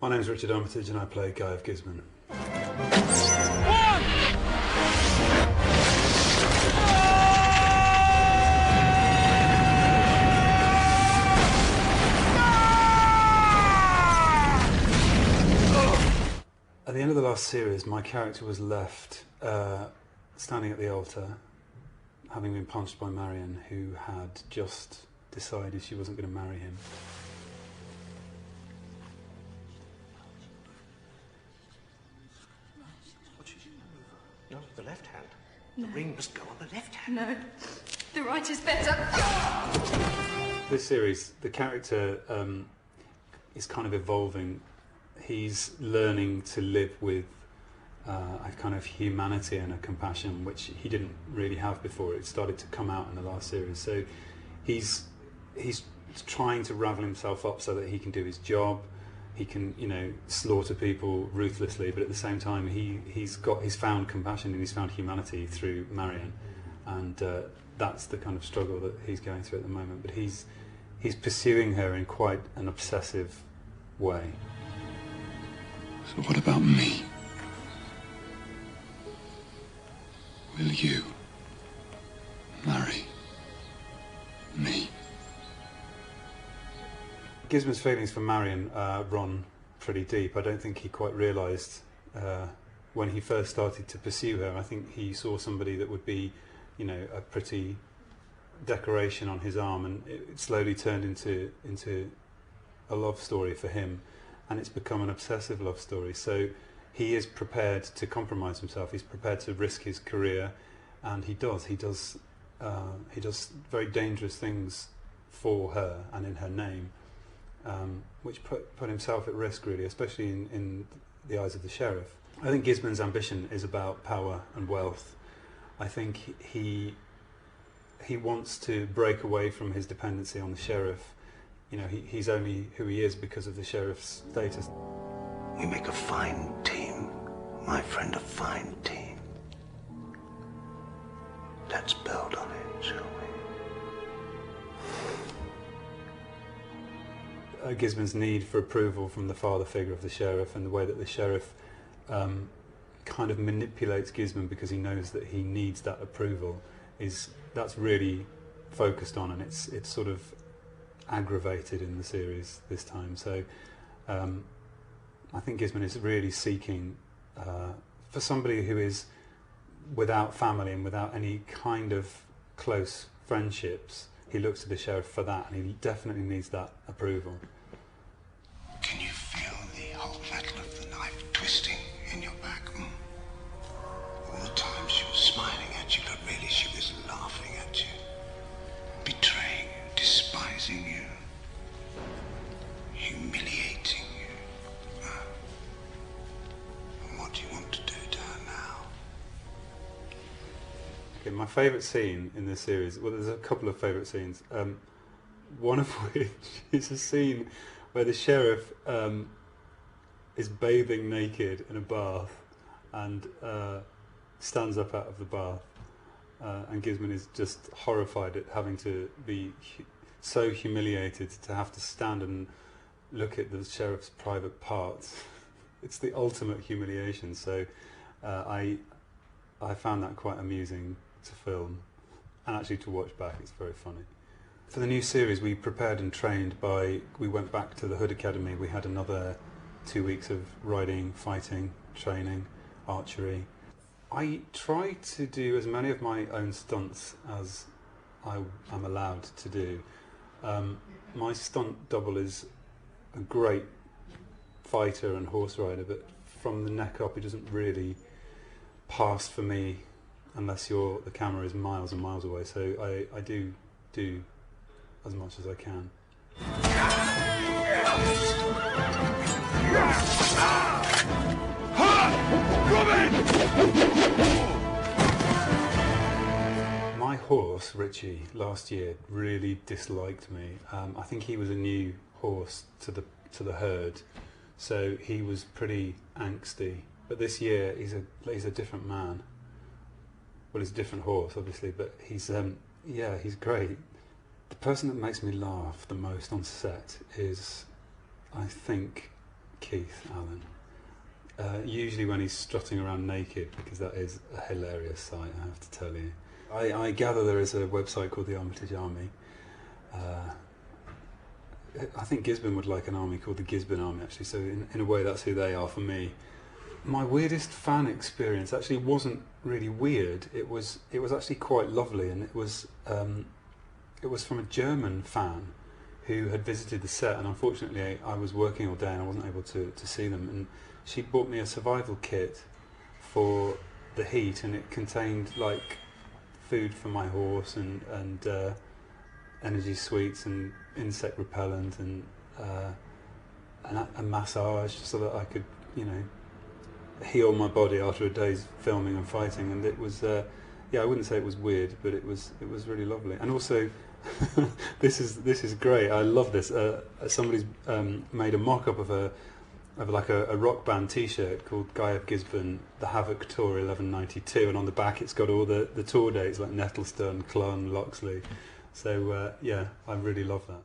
My name's Richard Armitage and I play Guy of Gizman. At the end of the last series, my character was left standing at the altar, having been punched by Marion, who had just decided she wasn't going to marry him. No, the left hand. No. The ring must go on the left hand. No, the right is better. This series, the character is kind of evolving. He's learning to live with a kind of humanity and a compassion which he didn't really have before. It started to come out in the last series. So he's trying to ravel himself up so that he can do his job. He can, you know, slaughter people ruthlessly, but at the same time he's found compassion and he's found humanity through Marion, and that's the kind of struggle that he's going through at the moment. But he's pursuing her in quite an obsessive way. So what about me? Will you marry me? Gizman's feelings for Marion run pretty deep. I don't think he quite realised when he first started to pursue her. I think he saw somebody that would be, you know, a pretty decoration on his arm, and it slowly turned into a love story for him, and it's become an obsessive love story. So he is prepared to compromise himself. He's prepared to risk his career, and he does very dangerous things for her and in her name. Which put himself at risk, really, especially in the eyes of the sheriff. I think Gizman's ambition is about power and wealth. I think he wants to break away from his dependency on the sheriff. You know, he's only who he is because of the sheriff's status. We make a fine team, my friend, a fine team. Let's build on it, shall we? Gizman's need for approval from the father figure of the sheriff, and the way that the sheriff kind of manipulates Gizman because he knows that he needs that approval, that's really focused on, and it's sort of aggravated in the series this time. So I think Gizman is really seeking for somebody who is without family and without any kind of close friendships. He looks to the sheriff for that, and he definitely needs that approval. Can you feel the whole metal of the knife twisting in your back? All the time she was smiling at you, but really she was laughing at you, betraying you, despising you, humiliating you. And what do you want to do to her now? Okay, my favourite scene in this series, well, there's a couple of favourite scenes, one of which is a scene where the sheriff is bathing naked in a bath and stands up out of the bath, and Gizman is just horrified at having to be so humiliated to have to stand and look at the sheriff's private parts. It's the ultimate humiliation. So I found that quite amusing to film, and actually to watch back. It's very funny. For the new series, we prepared and trained we went back to the Hood Academy. We had another 2 weeks of riding, fighting, training, archery. I try to do as many of my own stunts as I am allowed to do. My stunt double is a great fighter and horse rider, but from the neck up, it doesn't really pass for me unless the camera is miles and miles away. So I do as much as I can. My horse, Richie, last year really disliked me. I think he was a new horse to the herd, so he was pretty angsty. But this year he's a different man. Well, he's a different horse, obviously, but he's great. The person that makes me laugh the most on set is, I think, Keith Allen. Usually when he's strutting around naked, because that is a hilarious sight, I have to tell you. I gather there is a website called the Armitage Army. I think Gizman would like an army called the Gizmo Army, actually, so in a way that's who they are for me. My weirdest fan experience actually wasn't really weird. It was actually quite lovely, and it was from a German fan who had visited the set, and unfortunately I was working all day and I wasn't able to see them, and she bought me a survival kit for the heat, and it contained like food for my horse and energy sweets and insect repellent and a massage so that I could, you know, heal my body after a day's filming and fighting. And it was, I wouldn't say it was weird, but it was really lovely. And also, this is great. I love this. Somebody's made a mock-up of a rock band T-shirt called Guy of Gisborne, the Havoc Tour 1192, and on the back it's got all the tour dates like Nettlestone, Clun, Loxley. So I really love that.